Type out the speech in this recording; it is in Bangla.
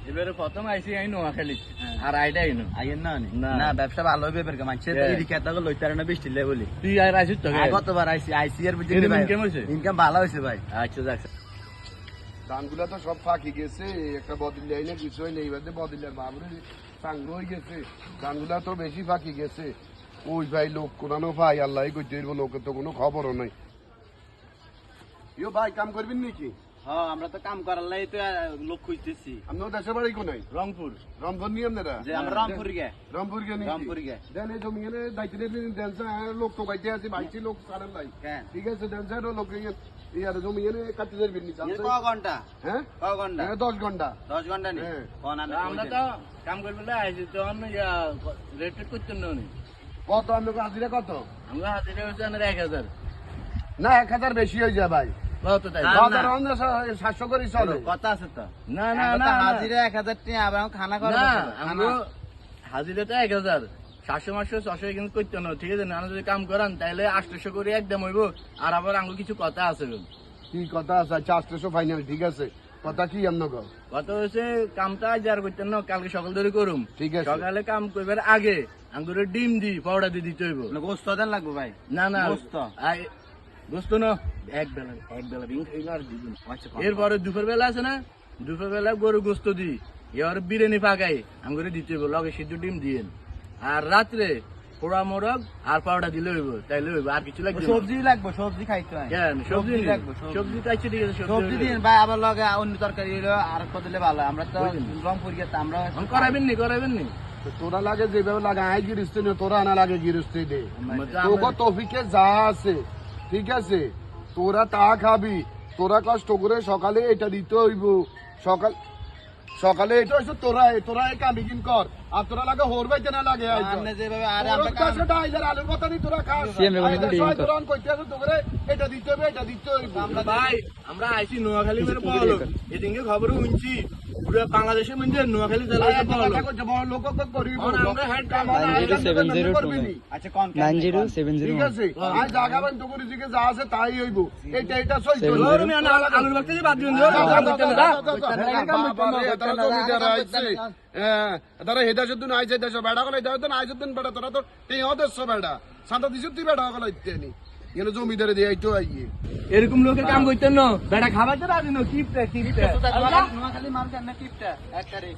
এবারে প্রথম আইসি আই নোয়াখালী আর আইডা আইনো আইন না ব্যবসা ভালো হবে বের মানুষের এদিকে এত লইতে পারে না বৃষ্টি লে বলি তুই আর আইছিস তো গতবার আইসি এর বুঝলি ইনকাম হইছে ইনকাম ভালো হইছে ভাই। আচ্ছা যাক ধানগুলা তো সব ফাঁকি গেছে, একটা বদলাই না কিছু হয় না, এইবার বদলার বাবরে চাঙ্গু হয়ে গেছে, ধানগুলা তো বেশি ফাঁকি গেছে। ওই ভাই লোক কোনানো ভাই আল্লাহ করতে লোকের তো কোনো খবরও নাই। ইয়ো ভাই কাম করবেন নাকি? হ্যাঁ আমরা তো কাম করার লাই তো লোক খুঁজতেছি। আপনার দেশের বাড়ি কোনাই? রংপুর রংপুর নিয়ে আপনারা? যে আমরা রংপুর গে রংপুর গে রংপুর গে দেন এই জমি দায়িত্ব দেন লোক তো গাইতে আছে বাইছি লোক কারেন নাই, ঠিক আছে দেন স্যার লোক ইয়ার জমি কাটতে দেবেন নি ক ঘন্টা? হ্যাঁ ক ঘন্টা? 10 ঘন্টা 10 ঘন্টা নি কোন আমরা তো কাম করবে আইছি তো রেট করতে না কত আপনার হাজিরা কত? আমরা হাজিরা হচ্ছে আমাদের 1000 না 1000 বেশি হয়ে যায় ভাই, কত তাই 700 করে চলে। কথা আছে তো না না না হাজিরা 1000 টাকা আবার খানা করে না আমরা হাজিরা তো 1000 700 মাসে 600 কিন্তু করতে না, ঠিক আছে না? যদি কাম করান তাহলে 800 করে একদম হইব। আর আবার আঙ্গু কিছু কথা আছে কি কথা আছে? 800 ফাইনাল, ঠিক আছে। কথা কি আপনার? কথা হচ্ছে কামটা আজ আর করতেন না, কালকে সকাল ধরে করুম, ঠিক আছে। সকালে কাম করবার আগে আঙ্গুরের ডিম দি পাউডা দিয়ে দিতে হইব। গোস্ত দেন লাগবে ভাই? না না গোস্ত গোস্ত না, এক বেলা ডিম খাইলে আর দিবেন। এরপরে দুপুর বেলা আছে না, দুপুর বেলা গরু গোস্ত দি এবার বিরিয়ানি পাকাই আঙ্গুরে দিতে হইব, লগে সিদ্ধ ডিম দিয়েন। আর রাত্রে পোড়া মোরগ আর পাউডা দিলে হইব, তাইলে হইব, আর কিছু লাগবে? সবজি লাগবে, সবজি খাইতে হয়। কেন সবজি লাগবে? সবজি তো আছে, ঠিক আছে সবজি দিন ভাই, আবার লগে অন্য তরকারি হলো আর কত দিলে ভালো। আমরা তো রংপুর গেছে, আমরা করাবেন নি তোরা লাগে যেভাবে লাগে আয় গিরস্তি নে, তোরা আনা লাগে গিরস্তি দে। তোকে তফিকে যা আছে, ঠিক আছে, তোরা তা খাবি। তোরা কষ্ট করে সকালে এটা দিতে হইব, সকালে এটা হইছে তোরা এই কামি কিন কর। আর তোরা লাগে হোর বাইতে না লাগে যেভাবে আলুর কথা দি তোরা খাস এটা দিতে হবে, এটা দিতে হইব। ভাই আমরা আইছি নোয়াখালী করে পাওয়ালো, এদিকে খবর শুনছি পুরো বাংলাদেশের মধ্যে নোয়াখালী জেলায় পাওয়ালো। আচ্ছা কোন 9070 ঠিক আছে, আজ জাগাবেন তো করে দিকে যা আছে তাই হইব। এটা সহ্য আলুর বাক্তা বাদ দিন তারা হেদাসুদ্দিন আইছে দেশ বেড়া গেলে আইসুদ্দিন বেড়া, তোরা তো টেও দেশ বেড়া সাদা দিছ তুই বেড়া গেল ইত্যাদি এখানে জমিদারে দিয়ে আইতো আইয়ে এরকম লোকের কাম করতেন না, বেটা খাবার তো রাজি না, কিপটা নোয়াখালী মাল কেন কিপটা এক তারিখ